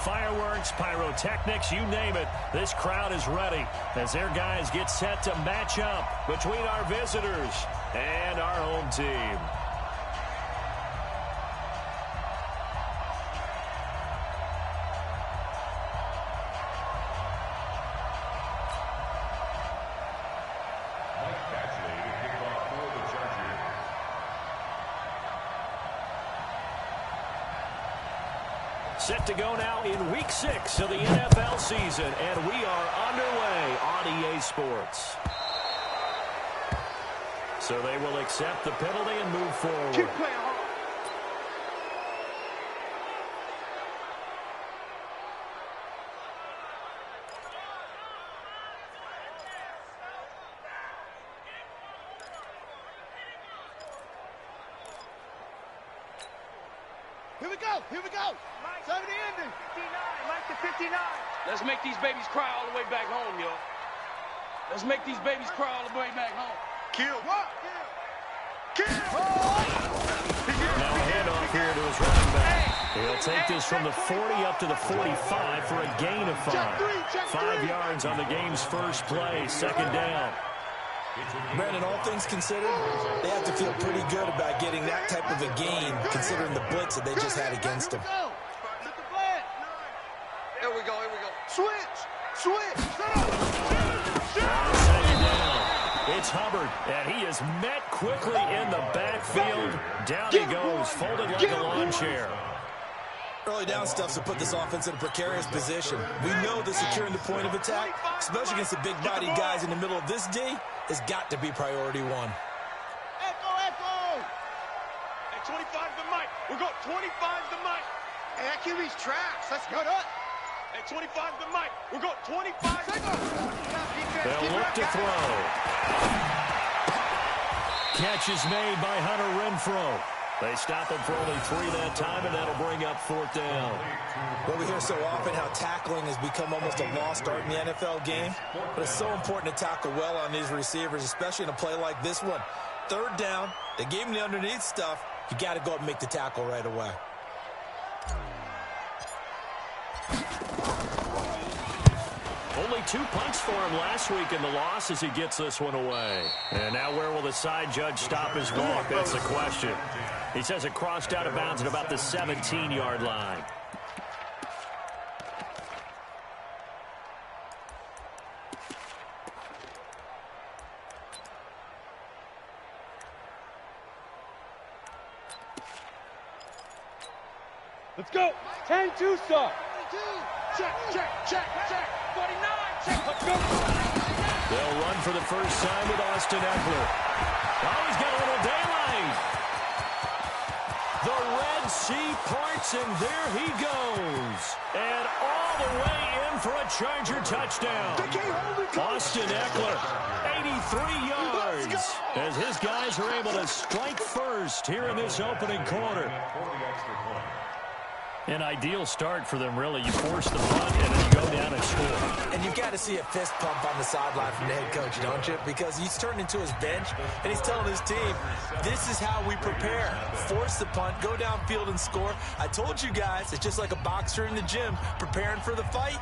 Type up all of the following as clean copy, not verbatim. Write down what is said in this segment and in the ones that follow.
Fireworks, pyrotechnics, you name it. This crowd is ready as their guys get set to match up between our visitors and our home team. Set to go now in Week 6 of the NFL season, and we are underway on EA Sports. So they will accept the penalty and move forward. Keep playing hard. Here we go. Here we go. It's over the ending. 59. Mike to 59. Let's make these babies cry all the way back home, yo. Let's make these babies cry all the way back home. Kill. What? Kill. Now a handoff here to his running back. He'll take this from the 40 up to the 45 for a gain of 5. 5 yards on the game's first play, second down. Brandon, all things considered, they have to feel pretty good about getting that type of a gain, considering the blitz that they just had against them. Here we go. Here we go. Switch. Switch. Second down. It's Hubbard, and he is met quickly in the backfield. Down he goes, folded like a lawn chair. Early down stuff to put this offense in a precarious position. We know that securing the point of attack, especially against the big-bodied guys in the middle of this D, has got to be priority one. Echo. Hey, 25 to Mike. We're going 25 to Mike. Hey, that QB's trash. Let's go. Hey, 25 to Mike. We're going 25 to They'll look to throw. Catch is made by Hunter Renfrow. They stop him for only 3 that time, and that'll bring up 4th down. Well, we hear so often how tackling has become almost a lost art in the NFL game, but it's so important to tackle well on these receivers, especially in a play like this one. 3rd down, they gave him the underneath stuff. You got to go up and make the tackle right away. Only 2 punts for him last week in the loss as he gets this one away. And now where will the side judge stop his walk? That's the question. He says it crossed out of bounds at about the 17-yard line. Let's go. 10-2 stop. Check. 49. Check. Let's go. They'll run for the first time with Austin Eckler. Oh, he's got a little daylight. The Red Sea parts, and there he goes. And all the way in for a Charger touchdown. Austin Eckler, 83 yards, as his guys are able to strike first here in this opening quarter. An ideal start for them, really. You force the punt, and then you go down and score. And you've got to see a fist pump on the sideline from the head coach, don't you? Because he's turned into his bench, and he's telling his team, this is how we prepare. Force the punt, go downfield and score. I told you guys, it's just like a boxer in the gym, preparing for the fight.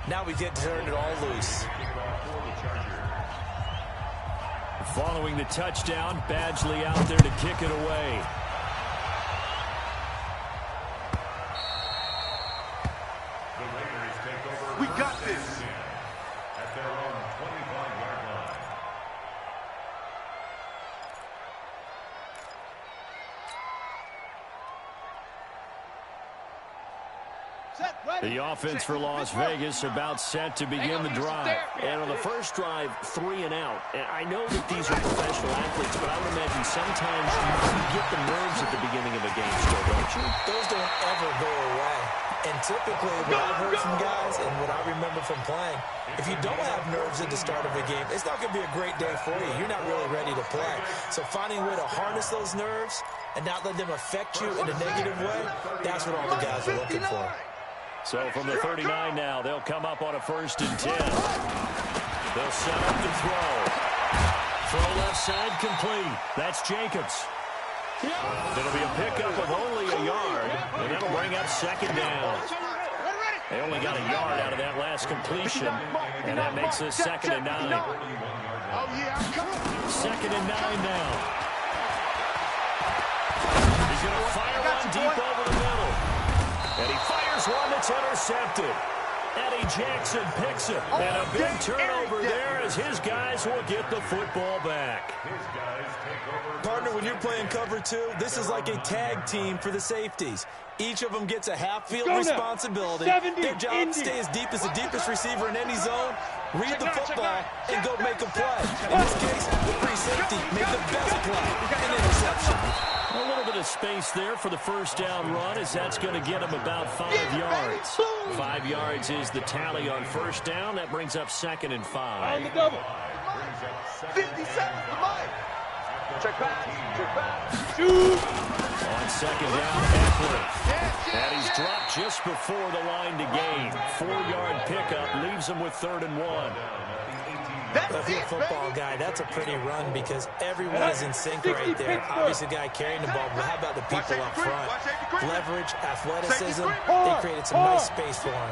Now we get to turn it all loose. Following the touchdown, Badgley out there to kick it away. We got this. At their own 25-yard line. The offense for Las Vegas about set to begin the drive. And on the first drive, 3 and out. And I know that these are professional athletes, but I would imagine sometimes you get the nerves at the beginning of a game still, don't you? Those don't ever go away. And typically, what I've heard from guys and what I remember from playing, if you don't have nerves at the start of a game, it's not going to be a great day for you. You're not really ready to play. So finding a way to harness those nerves and not let them affect you in a negative way, that's what all the guys are looking for. So from the 39 now, they'll come up on a 1st and 10. They'll set up to throw. Throw left side complete. That's Jacobs. It'll be a pickup of only a yard, and that'll bring up 2nd down. They only got a yard out of that last completion, and that makes this 2nd and 9. Oh, yeah, come on. 2nd and 9 now. He's going to fire one deep over the middle. And he fires one that's intercepted. Eddie Jackson picks it. And a big turnover there as his guys will get the football back. Partner, when you're playing cover 2, this is like a tag team for the safeties. Each of them gets a half-field responsibility. Their job is to stay as deep as the deepest receiver in any zone, read the football, and go make a play. In this case, the free safety made the best play, an interception. A little bit of space there for the first down run, as that's going to get him about 5 yards. 5 yards is the tally on first down. That brings up 2nd and 5. On the double. 50 seconds to Mike. Check back. Shoot. On 2nd down, Eckler. And he's dropped just before the line to gain. 4-yard pickup leaves him with 3rd and 1. If you're a football guy, that's a pretty run because everyone is in sync right there. Obviously, the guy carrying the ball, but how about the people up front? Leverage, athleticism, they created some nice space for him.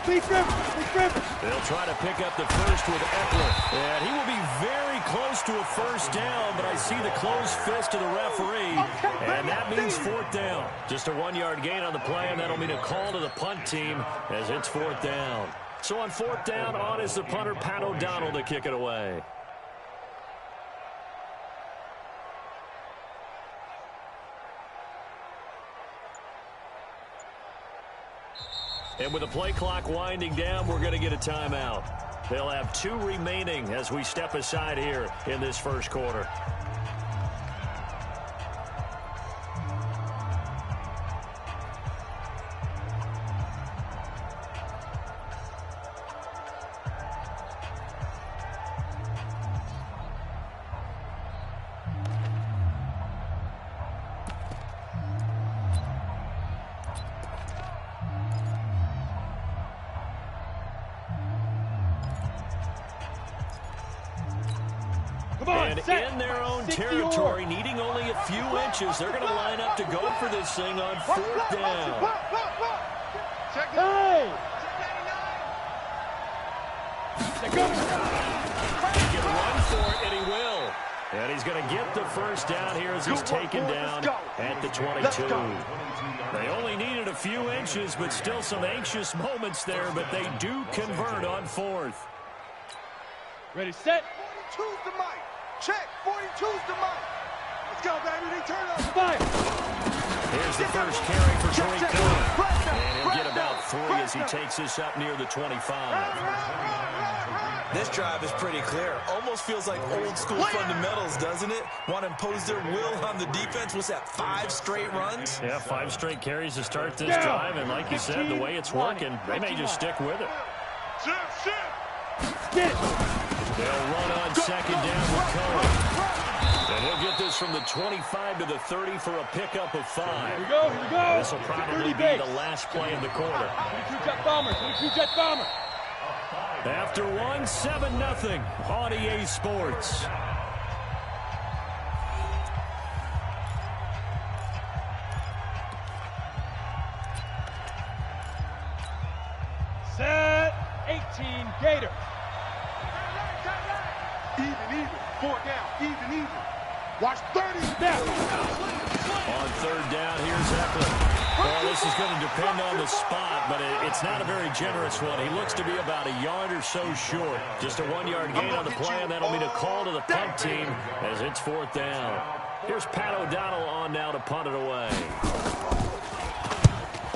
They'll try to pick up the first with Eckler. And he will be very close to a first down, but I see the closed fist of the referee, and that means 4th down. Just a 1-yard gain on the play, and that'll mean a call to the punt team as it's 4th down. So on 4th down, on is the punter, Pat O'Donnell, to kick it away. And with the play clock winding down, we're going to get a timeout. They'll have 2 remaining as we step aside here in this first quarter. And in their own territory, needing only a few inches, they're going to line up to go for this thing on 4th down. Hey! He can run for it, and he will. And he's going to get the first down here as he's taken down at the 22. They only needed a few inches, but still some anxious moments there, but they do convert on 4th. Ready, set. 42's the mic. Check. 42's the mic. Let's go, baby. They turn up. Fire. Here's the first carry for Tariq Cohen. And he'll get about 3 as he takes this up near the 25. This drive is pretty clear. Almost feels like old school fundamentals, doesn't it? Want to impose their will on the defense. What's that, 5 straight runs? Yeah, 5 straight carries to start this drive. And like you said, the way it's working, they may just stick with it. Get it. They'll run on 2nd down with Cohen. And he'll get this from the 25 to the 30 for a pickup of 5. Here we go. This will probably be the last play of the quarter. 22 jet bomber. 22 jet bomber. After 1, 7-0 on EA Sports. Set. 18 Gator. Even. 4 down. Even. Watch 30 down. On 3rd down, here's Eckler. Well, this is going to depend on the spot, but it's not a very generous one. He looks to be about a yard or so short. Just a 1-yard gain on the play, and that'll mean a call to the punt team as it's 4th down. Here's Pat O'Donnell on now to punt it away.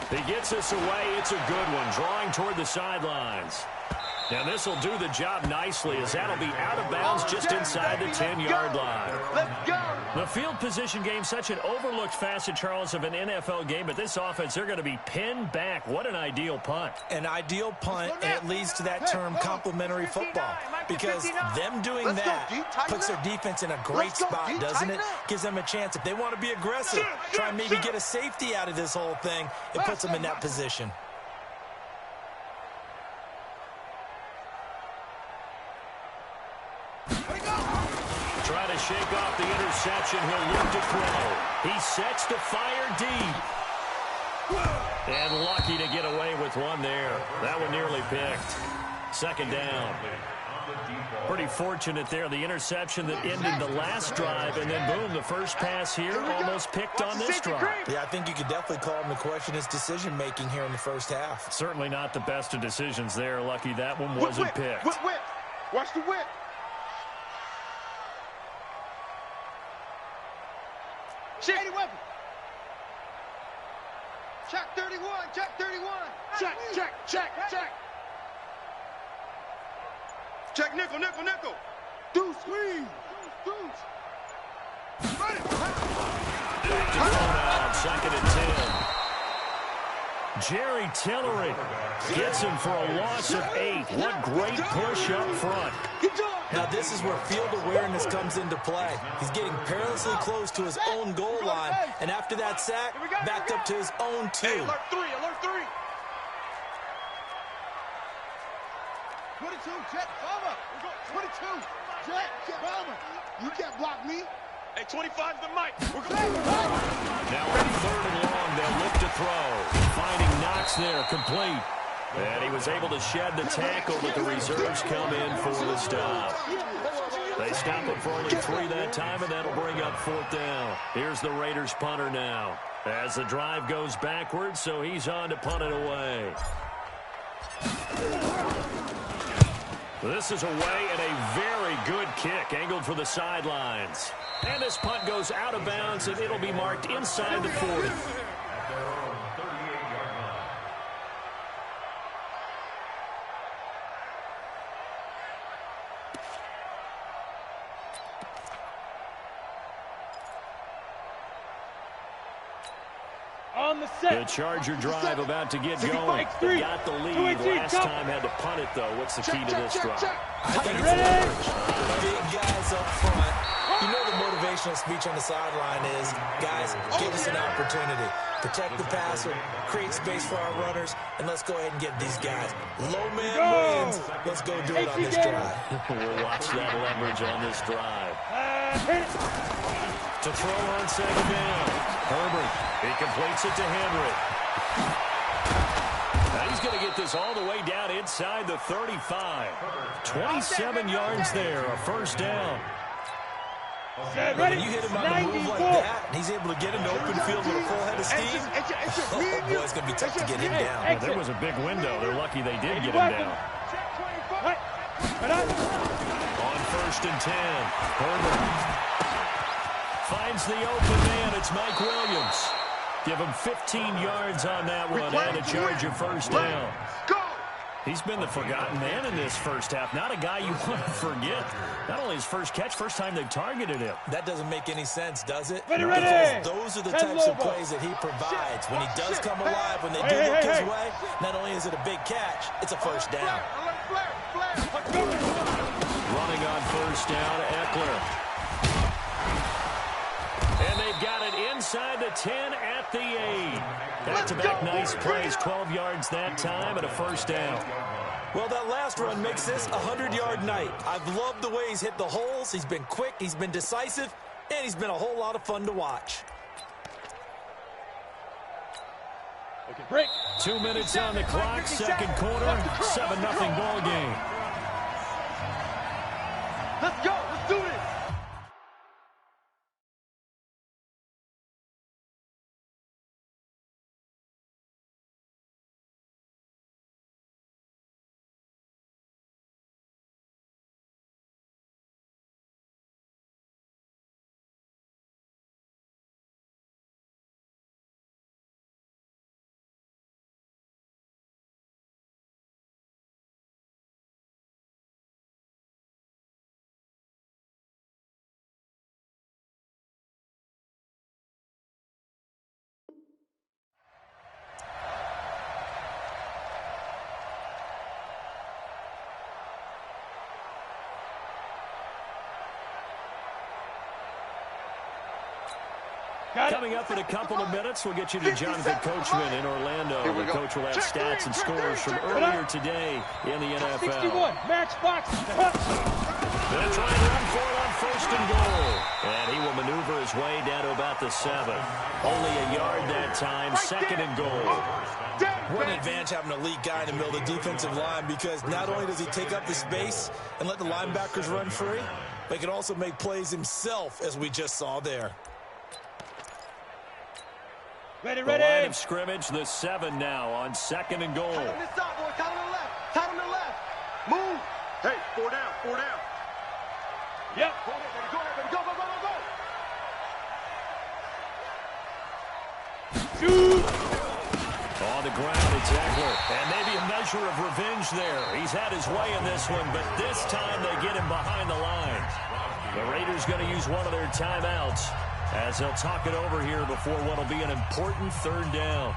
He gets this away. It's a good one, drawing toward the sidelines. Now this will do the job nicely as that'll be out of bounds just inside the 10-yard line. Let's go. The field position game, such an overlooked facet, Charles, of an NFL game, but this offense, they're going to be pinned back. What an ideal punt. An ideal punt, and it leads to that term complementary football, because them doing that puts their defense in a great spot, doesn't it? Gives them a chance. If they want to be aggressive, try and maybe get a safety out of this whole thing, it puts them in that position. Trying to shake off the interception. He'll look to throw. He sets to fire deep. And lucky to get away with one there. That one nearly picked. Second down. Pretty fortunate there. The interception that ended the last drive, and then boom, the first pass here almost picked on this drive. Yeah, I think you could definitely call him to question his decision-making here in the first half. Certainly not the best of decisions there. Lucky that one wasn't picked. Whip. Watch the whip. Check. Weapon. Check 31. Check 31. Check. Check nickel. Do squeeze. Back to throw now, second and 10. Jerry Tillery gets him for a loss of 8. What great push up front. Now this is where field awareness comes into play. He's getting perilously close to his own goal line, and after that sack, backed up to his own 2. Hey, alert 3. 22, Jet, Bomber. 22, Jet, Bomber. You can't block me. Hey, 25's the mic. Now on third and long, they'll look to throw. Finding Knox there, complete. And he was able to shed the tackle, but the reserves come in for the stop. They stop it for only 3 that time, and that'll bring up 4th down. Here's the Raiders punter now. As the drive goes backwards, so he's on to punt it away. This is away and a very good kick, angled for the sidelines. And this punt goes out of bounds, and it'll be marked inside the 40. The Charger drive about to get going. They got the lead. Last time had to punt it, though. What's the key to this drive? I think it's leverage. Big guys up front. You know the motivational speech on the sideline is, guys, give us an opportunity. Protect the passer, create space for our runners, and let's go ahead and get these guys. Low man wins. Let's go do it on this drive. We'll watch that leverage on this drive. To throw on second down. Herbert, he completes it to Henry. Now he's going to get this all the way down inside the 35. 27 yards there, a first down. When you hit him on the move like that, and he's able to get into open field with a full head of steam, oh boy, it's going to be tough to get him down. Well, there was a big window. They're lucky they did get him down. On first and 10, Herbert finds the open man. It's Mike Williams. Give him 15 yards on that one and a Charger first down. He's been the forgotten man in this first half. Not a guy you want to forget. Not only his first catch, first time they've targeted him. That doesn't make any sense, does it? Because those are the types of plays that he provides. When he does come alive, when they do look his way, not only is it a big catch, it's a first down. Running on first down, Eckler. And they've got it inside the 10 at the 8. Back-to-back nice plays, 12 yards that time and a first down. Well, that last run makes this a 100-yard night. I've loved the way he's hit the holes. He's been quick, he's been decisive, and he's been a whole lot of fun to watch. Okay, break. 2 minutes on the clock, second quarter, 7-0 ball game. Let's go. Let's do this. Coming up in a couple of minutes, we'll get you to Jonathan Coachman in Orlando. The coach will have stats and scores from earlier today in the NFL. 61, match box. They'll try and run for it on 1st and goal. And he will maneuver his way down to about the 7. Only a yard that time, 2nd and goal. What an advantage having an elite guy in the middle of the defensive line, because not only does he take up the space and let the linebackers run free, but he can also make plays himself, as we just saw there. Ready. The line of scrimmage, the 7 now on 2nd and goal. Tight on this side, boy. Tight on the left. Tight on the left. Move. Hey, 4 down. 4 down. Yep. Go ahead, baby. Go ahead, baby. Go, go, go, go, go. Shoot. On the ground, it's Eckler. And maybe a measure of revenge there. He's had his way in this one, but this time they get him behind the lines. The Raiders going to use one of their timeouts as they'll talk it over here before what will be an important 3rd down.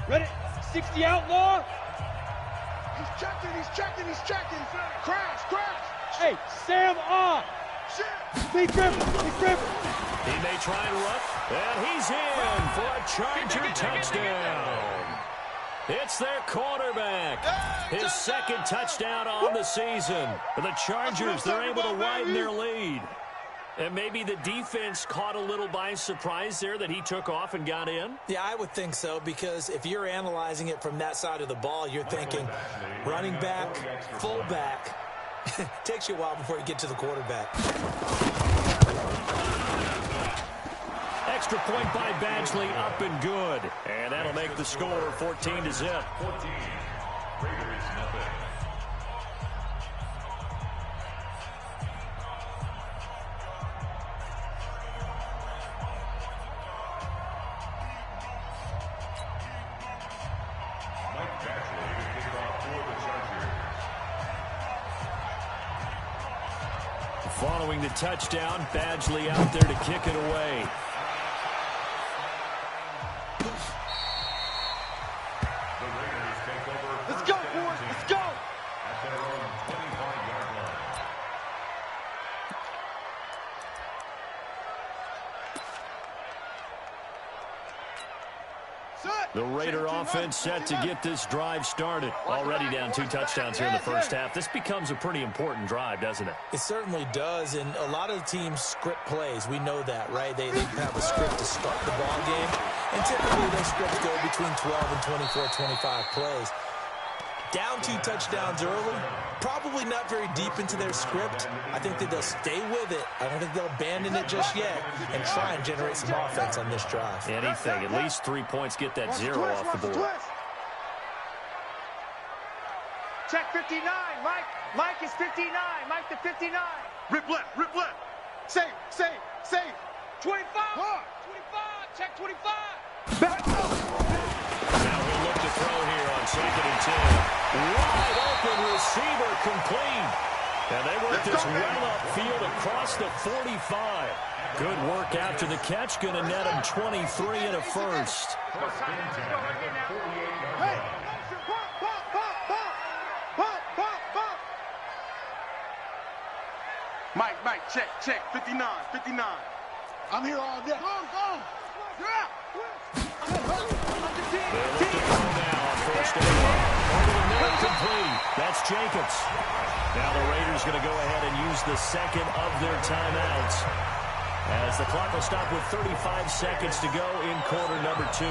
Ready? 60 outlaw. He's checking. Crash. Hey, Sam off. Shit. Big grip. He may try and run, and he's in for a Charger touchdown. It's their quarterback. His 2nd touchdown on the season. For the Chargers, they're able to widen their lead. And maybe the defense caught a little by surprise there that he took off and got in? Yeah, I would think so, because if you're analyzing it from that side of the ball, you're thinking running back, fullback. Takes you a while before you get to the quarterback. Extra point by Badgley, up and good. And that'll make the score 14-0. 14. Raiders nothing. Following the touchdown, Badgley out there to kick it away. The Raiders take over. Let's go, boys. Let's go. At their own 25-yard line. The Raider offense set to get this drive started. Already down 2 touchdowns here in the first half. This becomes a pretty important drive, doesn't it? It certainly does, and a lot of the teams script plays. We know that, right? They have a script to start the ball game, and typically those scripts go between 12 and 24, 25 plays. Down 2 touchdowns early, probably not very deep into their script. I think that they'll stay with it. I don't think they'll abandon it just yet and try and generate some offense on this drive. Anything. At least 3 points, get that 0 off the board. Check 59, Mike. Mike is 59. Mike to 59. Rip left. Save. 25. 25. Check 25. Back up. Now he'll look to throw here on 2nd and 10. Wide open receiver complete. And they work this well upfield across the 45. Good work after the catch. Going to net him 23 and a first. Hey. Pop. Mike, check. 59. I'm here all day. Go. They look to throw now on 1st and 10. Complete. That's Jacobs. Now the Raiders going to go ahead and use the 2nd of their timeouts, as the clock will stop with 35 seconds to go in quarter number 2.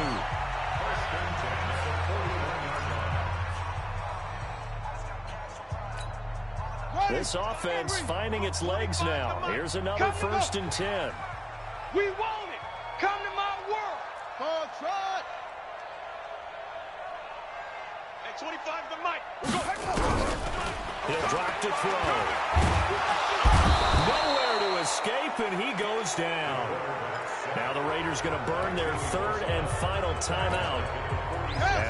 This offense finding its legs now. Here's another 1st and 10. We want it. Come to my world. Come try. Hey, 25 to Mike. He'll drop to throw. Nowhere to escape, and he goes down. Now the Raiders going to burn their 3rd and final timeout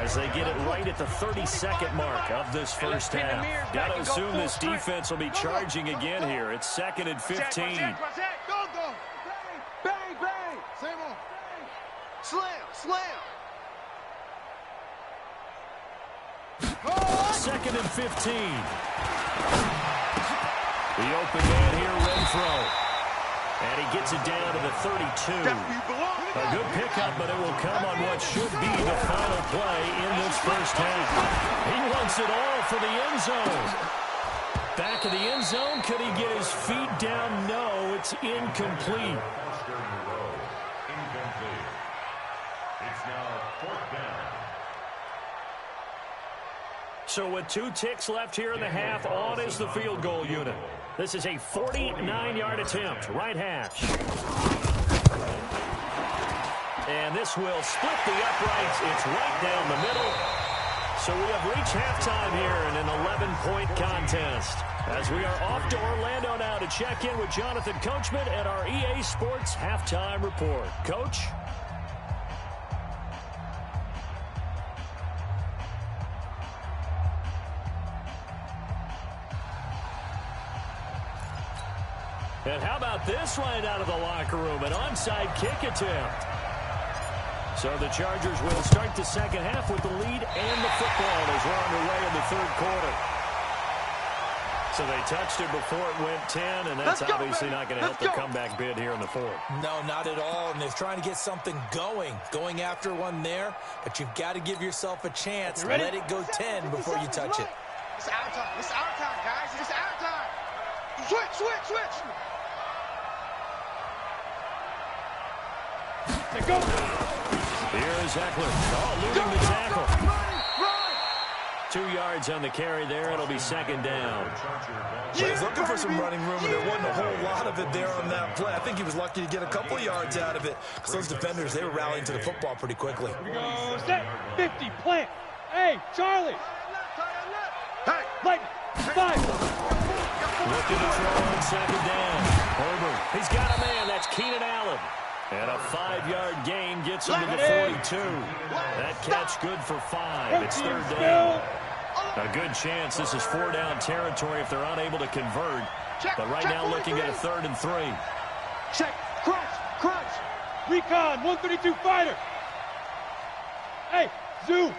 as they get it right at the 32nd mark of this first half. Got to assume this defense will be charging again here. It's 2nd and 15. Go. Bang. Same on. Slam. 2nd and 15. The open man here, Renfro. And he gets it down to the 32. A good pickup, but it will come on what should be the final play in this first half. He wants it all for the end zone. Back of the end zone. Could he get his feet down? No, it's incomplete. It's now 4th down. So with 2 ticks left here in the half, on is the field goal unit. This is a 49-yard attempt, right hash. And this will split the uprights. It's right down the middle. So we have reached halftime here in an 11-point contest. As we are off to Orlando now to check in with Jonathan Coachman at our EA Sports Halftime Report. Coach? And how about this right out of the locker room? An onside kick attempt. So the Chargers will start the second half with the lead and the football as we're underway in the third quarter. So they touched it before it went 10, and that's obviously not going to help the comeback bid here in the fourth. No, not at all, and they're trying to get something going after one there, but you've got to give yourself a chance. Let it go 10 before you touch it. It's our time. It's our time, guys. It's our time. Switch. Go. Here is Eckler. Oh, losing the tackle. 2 yards on the carry there. It'll be second down. He was looking for some running room, and there wasn't a whole lot of it there on that play. I think he was lucky to get a couple of yards out of it because those defenders, they were rallying to the football pretty quickly. Here we go. Set. 50. Plant. Hey, Charlie. Hey. Lightning. 5. Looking to throw on second down. Herbert. He's got a man. That's Keenan Allen. And a 5-yard gain gets him to the 42. That catch good for 5. It's third down. A good chance this is 4-down territory if they're unable to convert. But right now looking at a 3rd and 3. Check. Crunch. Recon. 132 fighter. Hey, zoom.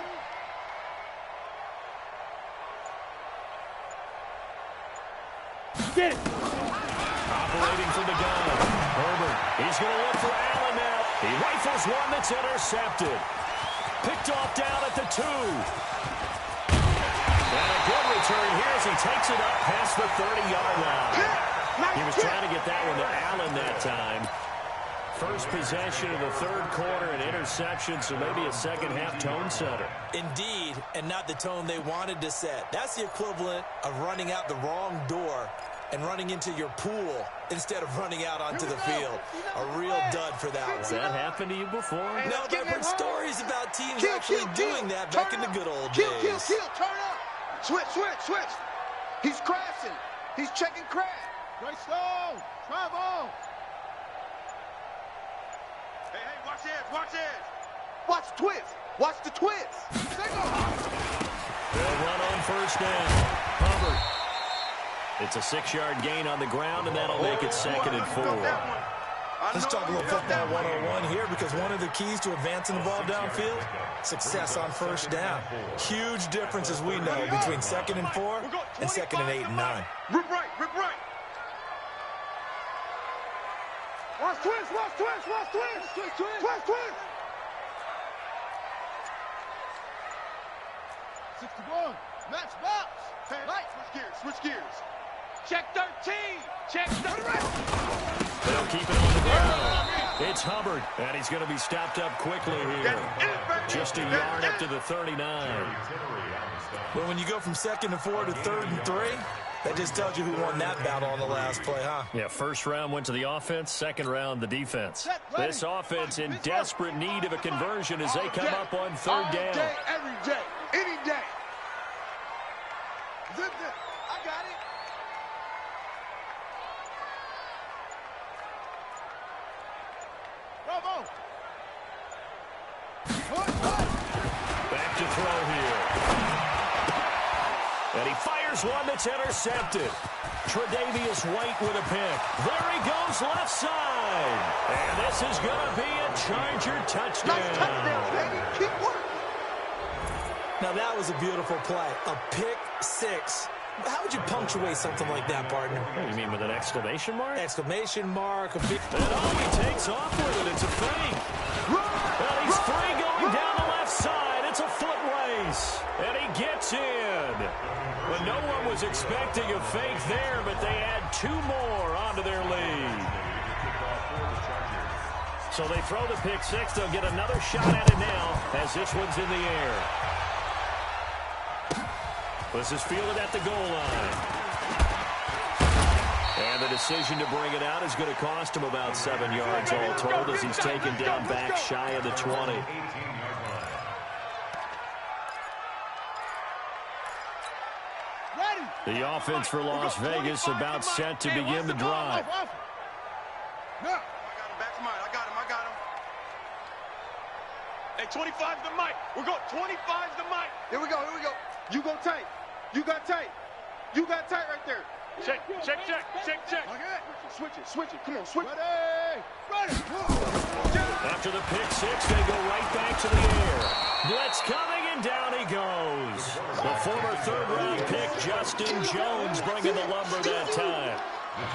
Get it. Operating from the gun. Herbert. He's going to look for Allen now. He rifles one that's intercepted. Picked off down at the 2. And a good return here as he takes it up past the 30-yard line. He was trying to get that one to Allen that time. First possession of the third quarter, an interception, so maybe a second-half tone setter. Indeed, and not the tone they wanted to set. That's the equivalent of running out the wrong door and running into your pool instead of running out onto the field. A real dud for that one. Has that happened to you before? No, but I've heard stories about teams actually doing that back in the good old days. Kill, turn up. Switch. He's crashing. He's checking crash. Right slow. Travel. Hey, watch this. Watch the twist. Watch the twist. They'll run on first down. Hubbard. It's a 6-yard gain on the ground, and that'll make it 2nd and 4. Let's talk a little football 101 here, because one of the keys to advancing the ball downfield, success on first down. Huge difference, as we know, between 2nd and 4 and 2nd and 8 and 9. Rip right. Watch twist. 61. Match box. Hey, right. Switch gears. Check 13. Check 13. They'll keep it on the ground. It's Hubbard, and he's going to be stopped up quickly here. Just a yard up to the 39. But when you go from 2nd and 4 to 3rd and 3, that just tells you who won that battle on the last play, huh? Yeah, first round went to the offense, second round the defense. This offense in desperate need of a conversion as they come up on 3rd down. All day, every day, any day. Zip it. I got it. Bravo. Back to throw here. And he fires one that's intercepted. Tre'Davious White with a pick. There he goes left side. And this is going to be a Charger touchdown. Nice touchdown, baby. Keep working. Now that was a beautiful play. A pick six. How would you punctuate something like that, partner? What, you mean with an exclamation mark? Exclamation mark. A big... And he takes off with it. It's a fake. Well, he's free going down the left side. It's a foot race. And he gets in. But no one was expecting a fake there, but they add 2 more onto their lead. So they throw the pick six. They'll get another shot at it now as this one's in the air. This is fielded at the goal line. And the decision to bring it out is going to cost him about 7 yards all told as he's taken down back shy of the 20. The offense for Las Vegas about set to begin the drive. I got him. Hey, 25's the mic. We're going 25's the mic. Here we go. You go tight. You got tight. You got tight right there. Check. Okay. Switch it. Come on, switch. Ready. After the pick six, they go right back to the air. Blitz coming, and down he goes. The former third-round pick, Justin Jones, bringing the lumber that time.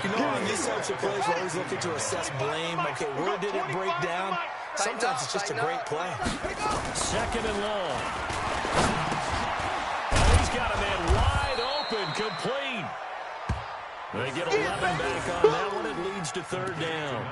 You know, in these types of plays, we're always looking to assess blame. Okay, where did it break down? Sometimes it's just a great play. Second and long. He's got a man wide open, complete. They get 11 back on that one. It leads to third down.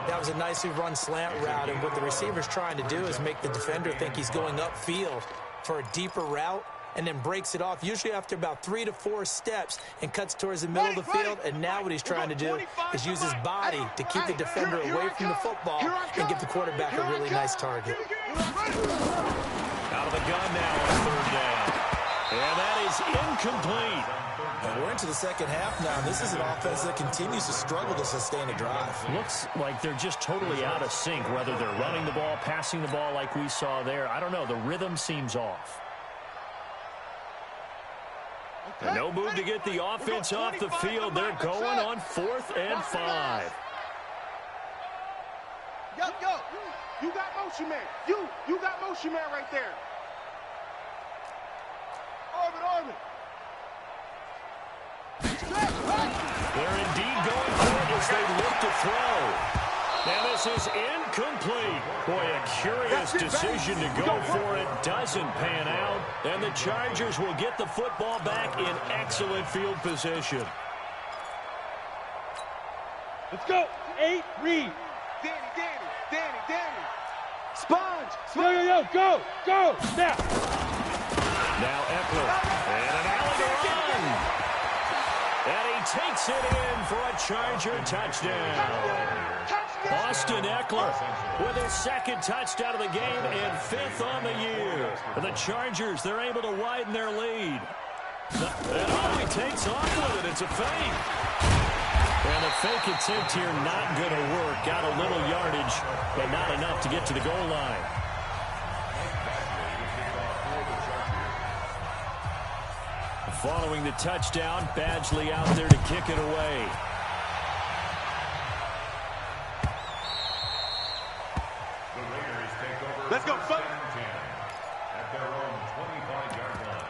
That was a nicely run slant route, and what the receiver's trying to do is make the defender think he's going upfield for a deeper route, and then breaks it off, usually after about 3 to 4 steps, and cuts towards the middle of the field. And now what he's trying to do is use his body to keep the defender away from the football and give the quarterback a really nice target. Out of the gun now on third down. And that is incomplete. And we're into the second half now. This is an offense that continues to struggle to sustain a drive. Looks like they're just totally out of sync, whether they're running the ball, passing the ball like we saw there. I don't know. The rhythm seems off. And no move to get the offense off the field. They're going on 4th and 5. Yo. You got motion man. You got motion man right there. Orbit. They're indeed going for it as they look to throw. Now this is incomplete. Boy, a curious decision to go for it. Doesn't pan out. And the Chargers will get the football back in excellent field position. Let's go. 8, read. Danny. Sponge. Go. Now. Now Eckler. And an alley to run. And he takes it in for a Charger touchdown. Austin Eckler with his 2nd touchdown of the game and 5th on the year. And the Chargers, they're able to widen their lead. And he takes off with it. It's a fake. And the fake attempt here not going to work. Got a little yardage, but not enough to get to the goal line. Following the touchdown, Badgley out there to kick it away. Let's go, son. At their own 25-yard line.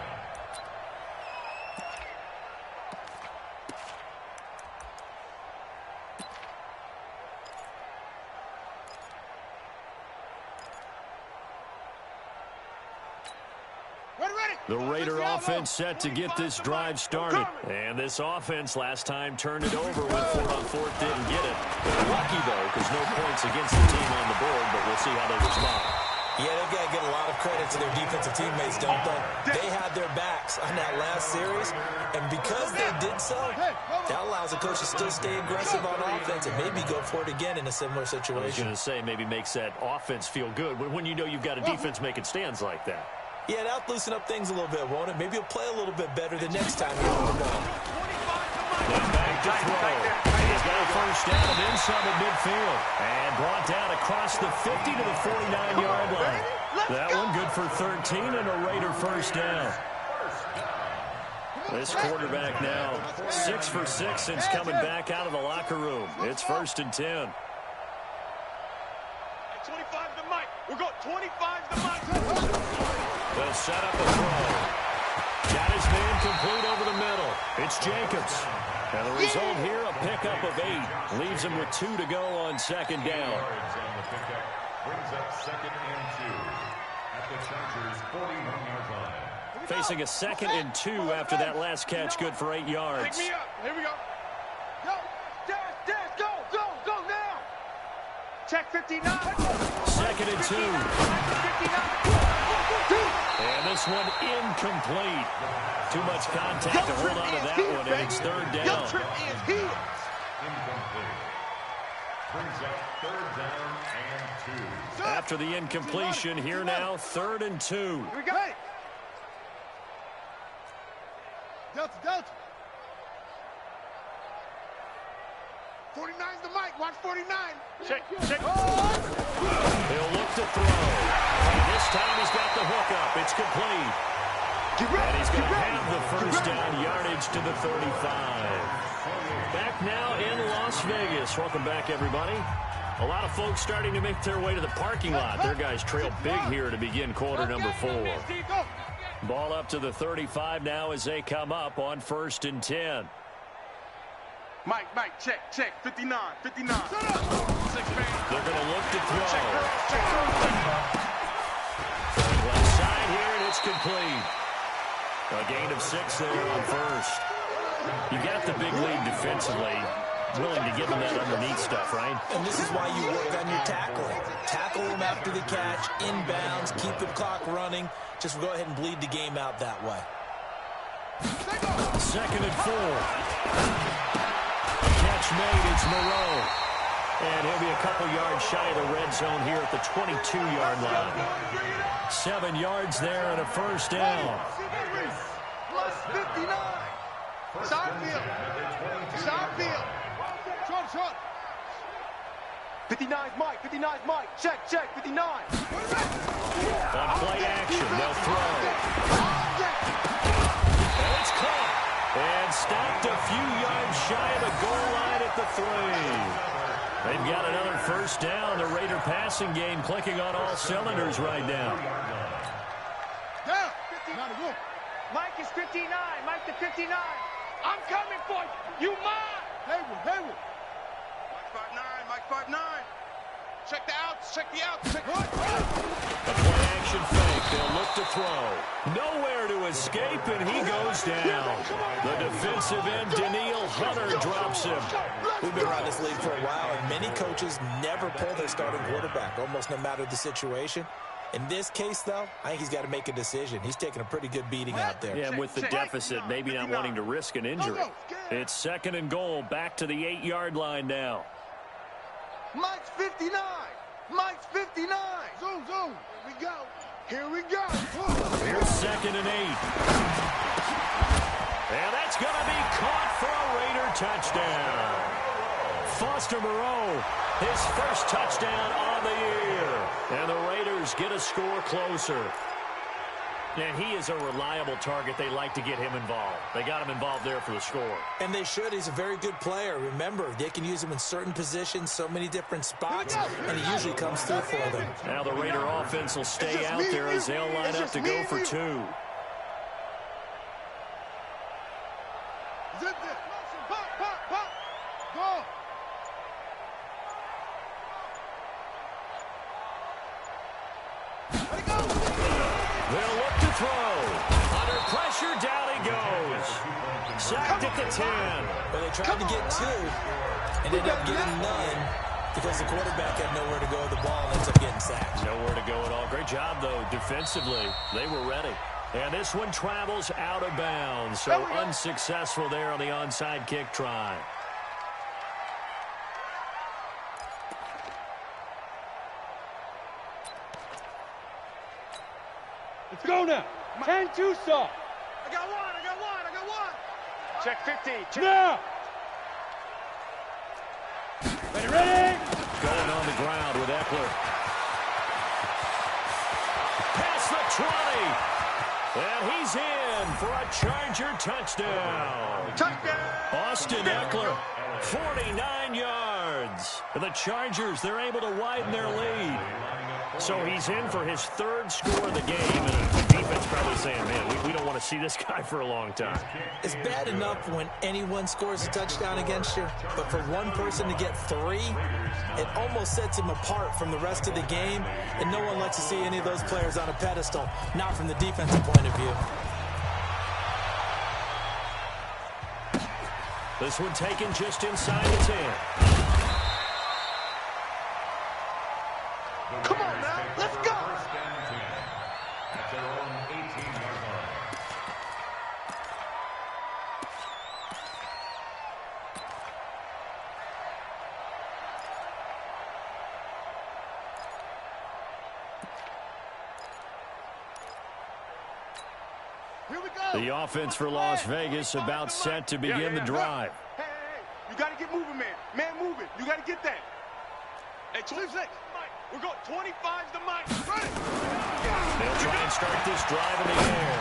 The Raider offense set to get this drive started. And this offense last time turned it over, went for it on 4th, didn't get it. They're lucky, though, because no points against the team on the board, but we'll see how they respond. Yeah, they've got to give a lot of credit to their defensive teammates, don't they? They had their backs on that last series, and because they did so, that allows the coach to still stay aggressive on offense and maybe go for it again in a similar situation. I was going to say, maybe makes that offense feel good when you know you've got a defense making stands like that. Yeah, that'll loosen up things a little bit, won't it? Maybe he'll play a little bit better the next time you hold the ball. And back to throw. He's got a first down inside the midfield. And brought down across the 50 to the 49-yard line. That one good for 13 and a Raider first down. This quarterback now 6 for 6 since coming back out of the locker room. It's 1st and 10. 25's the mic. We're going 25's the mic. They'll set up a throw. Got his man complete over the middle. It's Jacobs. And the result here, a pickup of 8. Leaves him with 2 to go on second down. Brings up 2nd and 2 at the Chargers' 41-yard line. Facing a 2nd and 2 after that last catch, good for 8 yards. Pick me up. Here we go. Go. Dash. Go now. Check 59. 2nd and 2. 59. And this one incomplete. Too much contact to hold on to that one, and it's 3rd down. Incomplete. Brings up 3rd down and 2. After the incompletion, here now, 3rd and 2. Here we go. Delta. 49's the mic. Watch 49. Check. He'll look to throw. And this time he's got the hook up. It's complete. And he's going to have the first down yardage to the 35. Back now in Las Vegas. Welcome back, everybody. A lot of folks starting to make their way to the parking lot. Their guys trail big here to begin quarter number 4. Ball up to the 35 now as they come up on 1st and 10. Mike, check. 59. They're going to look to throw. Throwing left side here, and it's complete. A gain of 6 there on 1st. You got the big lead defensively. Willing to give him that underneath stuff, right? And this is why you work on your tackling. Tackle him after the catch, inbounds, keep the clock running. Just go ahead and bleed the game out that way. 2nd and 4. Catch made, it's Moreau. And he'll be a couple yards shy of the red zone here at the 22-yard line. 7 yards there and a first down. Plus 59. Side field. Short. 59's Mike. Check. 59. On play action, they'll throw. And it's caught. And stopped a few yards shy of the goal line at the 3. They've got another first down. The Raider passing game clicking on all cylinders right now. Mike is 59. Mike to 59. I'm coming for you. You mine. Haywood. Mike 5'9. Check the outs. A play action fake. They'll look to throw. Nowhere to escape, and he goes down. The defensive end, Daniil Hunter, drops him. We've been around this league for a while, and many coaches never pull their starting quarterback, almost no matter the situation. In this case, though, I think he's got to make a decision. He's taking a pretty good beating out there. Yeah, and with the deficit, maybe not wanting to risk an injury. It's 2nd and goal, back to the 8-yard line now. Mike's 59. Zoom. Here we go. Here's 2nd and 8. And that's going to be caught for a Raider touchdown. Foster Moreau, his first touchdown on the year. And the Raiders get a score closer. And he is a reliable target. They like to get him involved. They got him involved there for the score. And they should. He's a very good player. Remember, they can use him in certain positions, so many different spots, and he usually comes through for them. Now the Raider offense will stay out there as they'll line up to go for 2. Go. They'll look to throw. Under pressure, down he goes. Sacked at the 10. Well, they tried to get 2 and ended up getting none because the quarterback had nowhere to go with the ball and ends up getting sacked. Nowhere to go at all. Great job, though, defensively. They were ready. And this one travels out of bounds, so unsuccessful there on the onside kick try. Let's go now. 10-2 soft. I got one. Check 50. Now. Ready. Going on the ground with Eckler. Past the 20. And he's in for a Charger touchdown. Austin Eckler, 49 yards. The Chargers, they're able to widen their lead. So he's in for his third score of the game, and the defense probably saying, man, we don't want to see this guy for a long time. It's bad enough when anyone scores a touchdown against you, but for one person to get 3, it almost sets him apart from the rest of the game, and no one likes to see any of those players on a pedestal, not from the defensive point of view. This one taken just inside the 10. Come on now, let's go. First and 10 at their own 18-yard line. Here we go. The offense for Las Vegas about set to begin the drive. Hey, you got to get moving, man. Man, moving. You got to get that. Hey, 26. We're going 25's the mic. They'll try and start this drive in the air.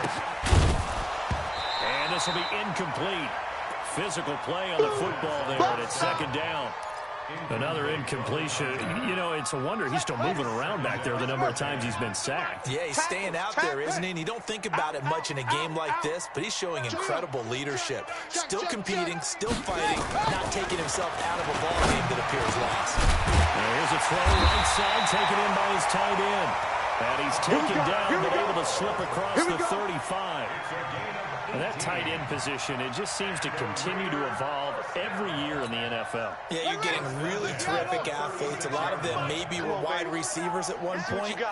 And this will be incomplete. Physical play on the football there, and it's second down. Another incompletion. You know, it's a wonder he's still moving around back there the number of times he's been sacked. Yeah, he's staying out there, isn't he? And you don't think about it much in a game like this, but he's showing incredible leadership. Still competing, still fighting, not taking himself out of a ball game that appears lost. Here's a throw right side, taken in by his tight end. And he's taken down, but able to slip across the 35. And that tight end position, it just seems to continue to evolve every year in the NFL. Yeah, you're getting really terrific athletes. A lot of them maybe were wide receivers at one point.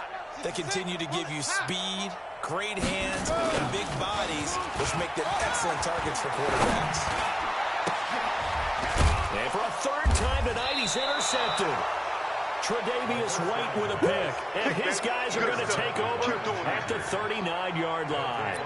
They continue to give you speed, great hands, and big bodies, which make them excellent targets for quarterbacks. And for a third time tonight, he's intercepted. Tre'Davious White with a pick. And his guys are going to take over at the 39-yard line.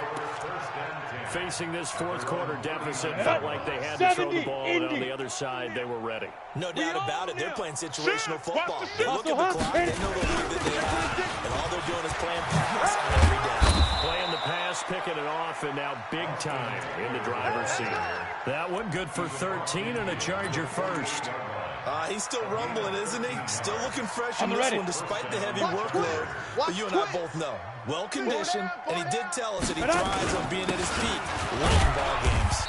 Facing this fourth quarter deficit, felt like they had to throw the ball, and on the other side, they were ready. No doubt about it. They're playing situational football. They look at the clock, they know the lead that they have, and all they're doing is playing pass on every down. Playing the pass, picking it off, and now big time in the driver's seat. That one good for 13 and a Charger first. He's still rumbling, isn't he? Still looking fresh in this one despite the heavy workload. But you and I both know, well-conditioned, and he did tell us that he thrives on being at his peak late in ball games.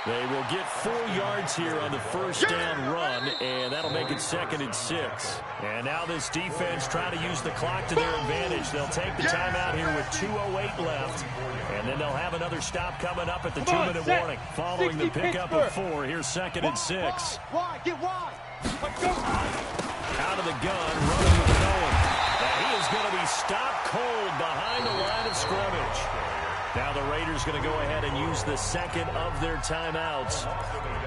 They will get 4 yards here on the first down run, and that'll make it 2nd and 6. And now this defense trying to use the clock to their advantage. They'll take the timeout here with 2:08 left, and then they'll have another stop coming up at the 2-minute warning. Following the pickup of 4, here's 2nd and 6. Get wide. Out of the gun, running with Cohen. And he is going to be stopped cold behind the line of scrimmage. Now the Raiders going to go ahead and use the second of their timeouts.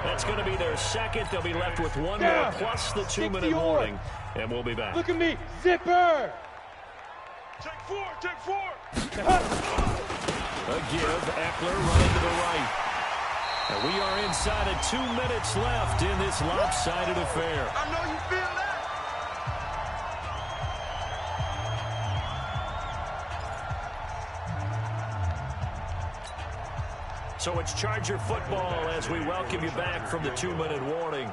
That's going to be their second. They'll be left with 1 more plus the 2-minute warning. And we'll be back. Look at me, zipper. Take 4, take 4. A give, Eckler running to the right. And we are inside of 2 minutes left in this lopsided affair. I know you feel that. So it's Charger football as we welcome you back from the 2-minute warning.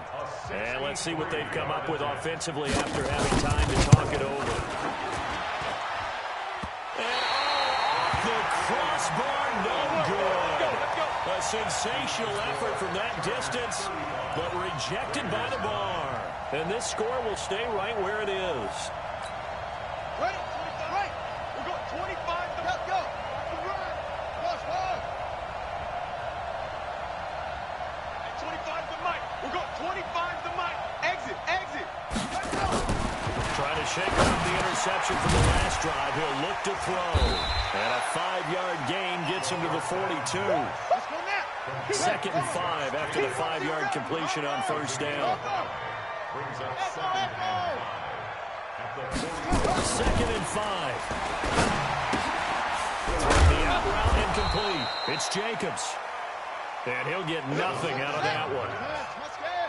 And let's see what they've come up with offensively after having time to talk it over. And off the crossbar, no good. A sensational effort from that distance, but rejected by the bar. And this score will stay right where it is. Ready? Right. We're going 25 to go. Right. Cross one. At 25 to Mike. We're going 25 to Mike. Exit. Let's go. Trying to shake off the interception from the last drive. He'll look to throw. And a 5-yard gain gets him to the 42. Let's go now. 2nd and 5 after the 5-yard completion on first down. Brings up 2nd and 5 at the 40. 2nd and 5. The out route incomplete. It's Jacobs. And he'll get nothing out of that one.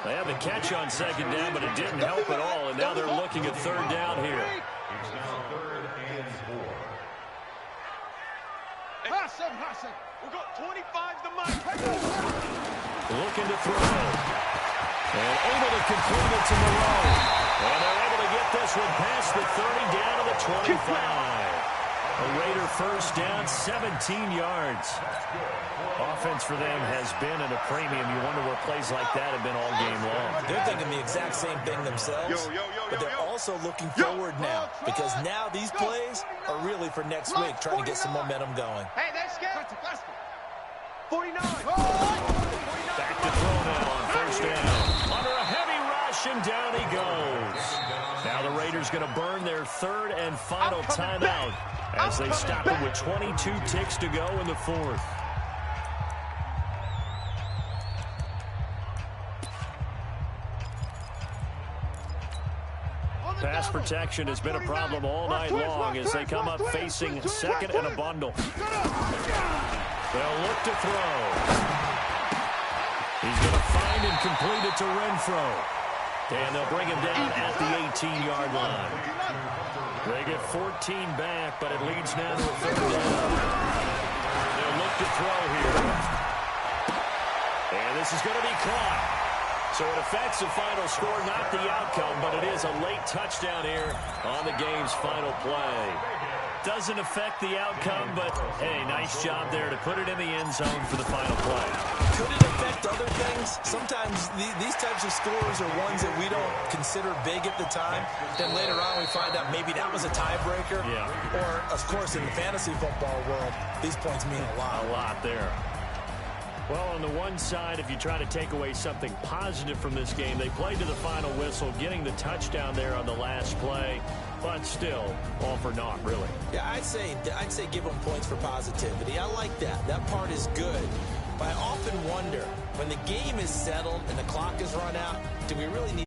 They had the catch on 2nd down, but it didn't help at all. And now they're looking at 3rd down here. It's now 3rd and 4. We're going 25 to Mike. Looking to throw. And able to complete it to Moreau. And they're able to get this This one past the 30 down to the 25. A Raider first down, 17 yards. Offense for them has been at a premium. You wonder where plays like that have been all game long. They're thinking the exact same thing themselves, but they're also looking forward now because now these plays are really for next week, trying to get some momentum going. Hey, that's good. 49. Back to throw now on first down. Under a heavy rush, and down he goes. Now the Raiders going to burn their third and final timeout as they stop it with 22 ticks to go in the fourth. Pass protection has been a problem all night long as they come up facing second and a bundle. They'll look to throw. He's going to find and complete it to Renfro. And they'll bring him down at the 18-yard line. They get 14 back, but it leads now to a third down. They'll look to throw here. And this is going to be caught. So it affects the final score, not the outcome, but it is a late touchdown here on the game's final play. Doesn't affect the outcome, but, hey, nice job there to put it in the end zone for the final play. Could it affect other things? Sometimes these types of scores are ones that we don't consider big at the time. Then later on we find out maybe that was a tiebreaker. Yeah. Or, of course, in the fantasy football world, these points mean a lot. A lot there. Well, on the one side, if you try to take away something positive from this game, they played to the final whistle, getting the touchdown there on the last play, but still, all for naught, really. Yeah, I'd say give them points for positivity. I like that. That part is good. But I often wonder, when the game is settled and the clock is run out, do we really need